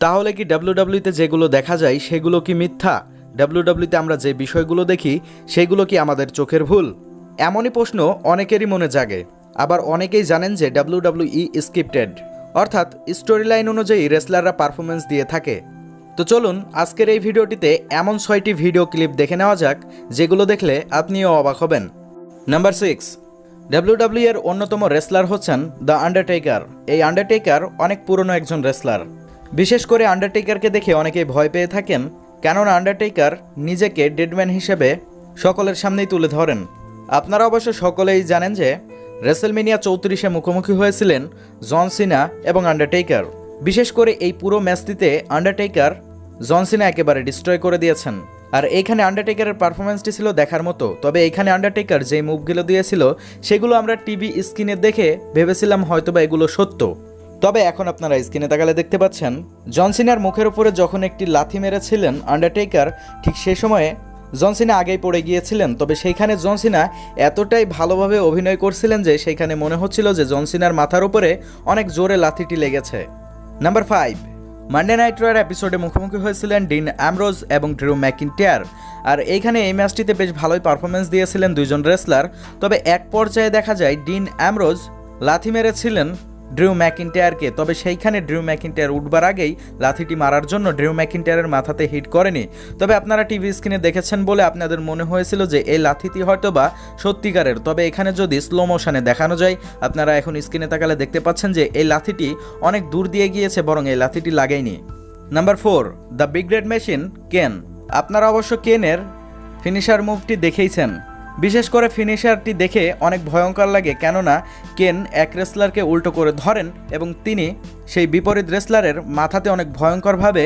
তাহলে কি ডাব্লিউডাব্লিউতে যেগুলো দেখা যায় সেগুলো কি মিথ্যা? ডাব্লিউডাব্লিউতে আমরা যে বিষয়গুলো দেখি সেগুলো কি আমাদের চোখের ভুল? এমনই প্রশ্ন অনেকেরই মনে জাগে। আবার অনেকেই জানেন যে ডাব্লিউডাব্লিউই স্ক্রিপ্টেড, অর্থাৎ স্টোরি লাইন অনুযায়ী রেসলাররা পারফরমেন্স দিয়ে থাকে। তো চলুন আজকের এই ভিডিওটিতে এমন 6টি ভিডিও ক্লিপ দেখে নেওয়া যাক যেগুলো দেখলে আপনিও অবাক হবেন। নাম্বার 6, ডাব্লিউডাব্লিউ এর অন্যতম রেসলার হচ্ছেন দ্য আন্ডারটেকার। এই আন্ডারটেকার অনেক পুরনো একজন রেসলার। বিশেষ করে আন্ডারটেকারকে দেখে অনেকেই ভয় পেয়ে থাকেন, কেননা আন্ডারটেকার নিজেকে ডেডম্যান হিসেবে সকলের সামনেই তুলে ধরেন। আপনারা অবশ্য সকলেই জানেন যে রেসেলমেনিয়া 34-এ মুখোমুখি হয়েছিলেন জন সিনা এবং আন্ডারটেকার। বিশেষ করে এই পুরো ম্যাচটিতে আন্ডারটেকার জন সিনা একেবারে ডিস্ট্রয় করে দিয়েছেন। আর এইখানে আন্ডারটেকারের পারফরমেন্সটি ছিল দেখার মতো। তবে এইখানে আন্ডারটেকার যে মুভগুলো দিয়েছিল সেগুলো আমরা টিভি স্ক্রিনে দেখে ভেবেছিলাম হয়তোবা এগুলো সত্য। তবে এখন আপনারা স্ক্রিনে তাকালে দেখতে পাচ্ছেন জন সিনার মুখের উপরে যখন একটি লাথি মেরেছিলেন আন্ডারটেকার, ঠিক সেই সময়ে জন সিনা আগেই পড়ে গিয়েছিলেন। তবে সেইখানে জন সিনা এতটাই ভালোভাবে অভিনয় করছিলেন যে সেইখানে মনে হচ্ছিল যে জন সিনার মাথার উপরে অনেক জোরে লাথিটি লেগেছে। নাম্বার 5, মানডে নাইট রয়ের এপিসোডে মুখোমুখি হয়েছিলেন ডিন অ্যামব্রোজ এবং ড্রু ম্যাকিন্টায়ার। আর এইখানে এই ম্যাচটিতে বেশ ভালোই পারফরমেন্স দিয়েছিলেন দুইজন রেসলার। তবে এক পর্যায়ে দেখা যায় ডিন অ্যামব্রোজ লাথি মেরেছিলেন ড্রু ম্যাকিন্টায়ারকে। তবে সেইখানে ড্রু ম্যাকিন্টায়ার উঠবার আগেই লাথিটি মারার জন্য ড্রু ম্যাকিন্টায়ারের মাথাতে হিট করেনি। তবে আপনারা টিভি স্ক্রিনে দেখেছেন বলে আপনাদের মনে হয়েছিল যে এই লাথিটি হয়তোবা সত্যিকারের। তবে এখানে যদি স্লো মোশনে দেখানো যায়, আপনারা এখন স্ক্রিনে তাকালে দেখতে পাচ্ছেন যে এই লাথিটি অনেক দূর দিয়ে গিয়েছে, বরং এই লাথিটি লাগেনি। Number 4, the big red machine কেন। আপনারা অবশ্য কেনের ফিনিশার মুভটি দেখেইছেন। বিশেষ করে ফিনিশারটি দেখে অনেক ভয়ঙ্কর লাগে, কেননা কেন এক রেসলারকে উল্টো করে ধরেন এবং তিনি সেই বিপরীত রেসলারের মাথাতে অনেক ভয়ঙ্করভাবে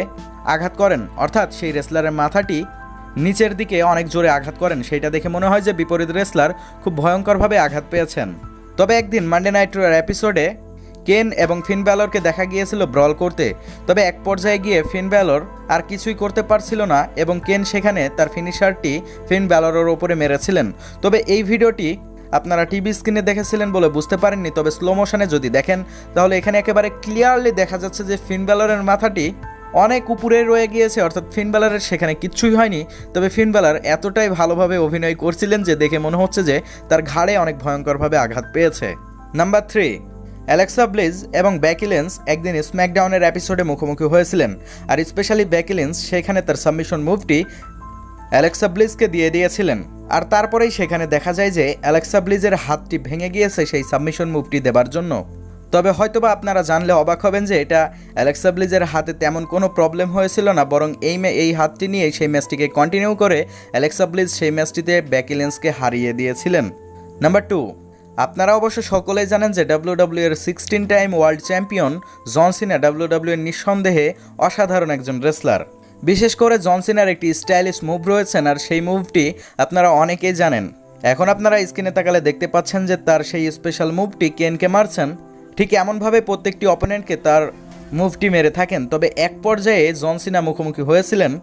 আঘাত করেন। অর্থাৎ সেই রেসলারের মাথাটি নিচের দিকে অনেক জোরে আঘাত করেন। সেইটা দেখে মনে হয় যে বিপরীত রেসলার খুব ভয়ঙ্করভাবে আঘাত পেয়েছেন। তবে একদিন মানডে নাইট রয়ের এপিসোডে কেন এবং ফিন ব্যালরকে দেখা গিয়েছিল ব্রল করতে। তবে এক পর্যায়ে গিয়ে ফিন ব্যালর আর কিছুই করতে পারছিল না এবং কেন সেখানে তার ফিনিশারটি ফিন ব্যালরের ওপরে মেরেছিলেন। তবে এই ভিডিওটি আপনারা টিভি স্ক্রিনে দেখেছিলেন বলে বুঝতে পারেননি। তবে স্লো মোশনে যদি দেখেন তাহলে এখানে একেবারে ক্লিয়ারলি দেখা যাচ্ছে যে ফিন ব্যালরের মাথাটি অনেক উপরে রয়ে গিয়েছে, অর্থাৎ ফিন ব্যালরের সেখানে কিচ্ছুই হয়নি। তবে ফিন ব্যালর এতটাই ভালোভাবে অভিনয় করছিলেন যে দেখে মনে হচ্ছে যে তার ঘাড়ে অনেক ভয়ঙ্করভাবে আঘাত পেয়েছে। নাম্বার 3, অ্যালেক্সা ব্লিজ এবং বেকি লিঞ্চ একদিন স্ম্যাকডাউনের এপিসোডে মুখোমুখি হয়েছিলেন। আর স্পেশালি বেকি লিঞ্চ সেখানে তার সাবমিশন মুভটি অ্যালেক্সা ব্লিজকে দিয়ে দিয়েছিলেন। আর তারপরেই সেখানে দেখা যায় যে অ্যালেক্সা ব্লিজের হাতটি ভেঙে গিয়েছে সেই সাবমিশন মুভটি দেবার জন্য। তবে হয়তোবা আপনারা জানলে অবাক হবেন যে এটা অ্যালেক্সা ব্লিজের হাতে তেমন কোনো প্রবলেম হয়েছিল না, বরং এই হাতটি নিয়ে সেই ম্যাচটিকে কন্টিনিউ করে অ্যালেক্সা ব্লিজ সেই ম্যাচটিতে বেকি লিঞ্চকে হারিয়ে দিয়েছিলেন। নাম্বার 2, আপনারা অবশ্য সকলেই জানেন যে ডাব্লিউডাব্লিউ এর 16 টাইম ওয়ার্ল্ড চ্যাম্পিয়ন জন সিনা ডাব্লিউডাব্লিউ এর নিঃসন্দেহে অসাধারণ একজন রেসলার। বিশেষ করে জন সিনার একটি স্টাইলিশ মুভ রয়েছেন, আর সেই মুভটি আপনারা অনেকেই জানেন। এখন আপনারা স্ক্রিনে তাকালে দেখতে পাচ্ছেন যে তার সেই স্পেশাল মুভটি কেনকে মারছেন। ঠিক এমনভাবে প্রত্যেকটি অপোনেন্টকে তার মুভটি মেরে থাকেন। তবে এক পর্যায়ে জন সিনা মুখোমুখি হয়েছিলেন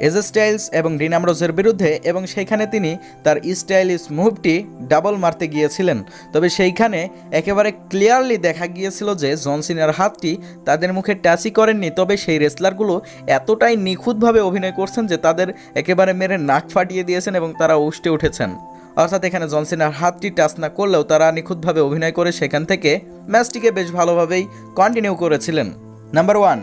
এজে স্টাইলস এবং ডিন অ্যামব্রোজের বিরুদ্ধে এবং সেইখানে তিনি তার স্টাইলিশ মুভটি ডাবল মারতে গিয়েছিলেন। তবে সেইখানে একেবারে ক্লিয়ারলি দেখা গিয়েছিল যে জন সিনার হাতটি তাদের মুখে টাচই করেননি। তবে সেই রেসলারগুলো এতটাই নিখুঁতভাবে অভিনয় করছেন যে তাদের একেবারে মেরে নাক ফাটিয়ে দিয়েছেন এবং তারা উষ্টে উঠেছেন। অর্থাৎ এখানে জন সিনার হাতটি টাচ না করলেও তারা নিখুঁতভাবে অভিনয় করে সেখান থেকে ম্যাচটিকে বেশ ভালোভাবেই কন্টিনিউ করেছিলেন। নাম্বার 1,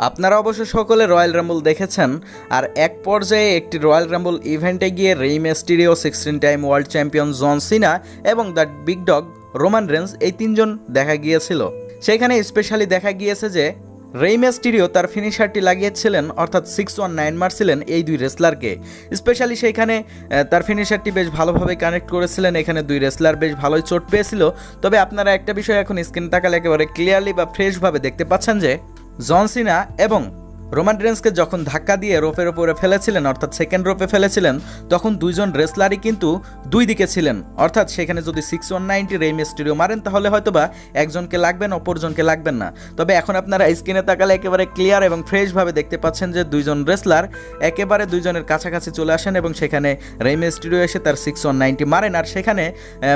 আপনারা অবশ্য সকলে রয়্যাল রাম্বল দেখেছেন। আর এক পর্যায়ে একটি রয়্যাল রাম্বল ইভেন্টে গিয়ে রেই মিস্টেরিও, 16 টাইম ওয়ার্ল্ড চ্যাম্পিয়ন জন সিনা এবং the big dog Roman Reigns, এই তিনজন দেখা গিয়েছিল। সেখানে স্পেশালি দেখা গিয়েছে যে রেই মিস্টেরিও তার ফিনিশারটি লাগিয়েছিলেন, অর্থাৎ 619 মারছিলেন এই দুই রেসলারকে। স্পেশালি সেইখানে তার ফিনিশারটি বেশ ভালোভাবে কানেক্ট করেছিলেন। এখানে দুই রেসলার বেশ ভালোই চোট পেয়েছিল। তবে আপনারা একটা বিষয় এখন স্ক্রিন তাকালে একেবারে ক্লিয়ারলি বা ফ্রেশভাবে দেখতে পাচ্ছেন যে জন সিনা এবং রোমান রেন্সকে যখন ধাক্কা দিয়ে রোপের ওপরে ফেলেছিলেন, অর্থাৎ সেকেন্ড রোপে ফেলেছিলেন, তখন দুইজন রেসলারই কিন্তু দুই দিকে ছিলেন। অর্থাৎ সেখানে যদি 619টি রেই মিস্টেরিও মারেন তাহলে হয়তোবা একজনকে লাগবেন, অপরজনকে লাগবেন না। তবে এখন আপনারা স্ক্রিনে তাকালে একেবারে ক্লিয়ার এবং ফ্রেশভাবে দেখতে পাচ্ছেন যে দুইজন রেসলার একেবারে দুইজনের কাছাকাছি চলে আসেন এবং সেখানে রেই মিস্টেরিও এসে তার 619টি মারেন। আর সেখানে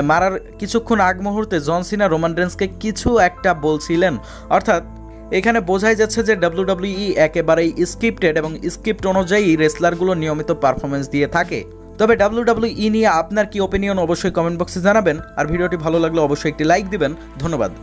মারার কিছুক্ষণ আগ মুহূর্তে জন সিনা রোমান রেন্সকে কিছু একটা বলছিলেন, অর্থাৎ এখানে বোঝাই যাচ্ছে যে WWE একেবারেই স্ক্রিপ্টেড এবং স্ক্রিপ্ট অনুযায়ী রেসলারগুলো নিয়মিত পারফরমেন্স দিয়ে থাকে। তবে WWE নিয়ে আপনার কি ওপিনিয়ন অবশ্যই কমেন্ট বক্সে জানাবেন, আর ভিডিওটি ভালো লাগলে অবশ্যই একটি লাইক দিবেন। ধন্যবাদ।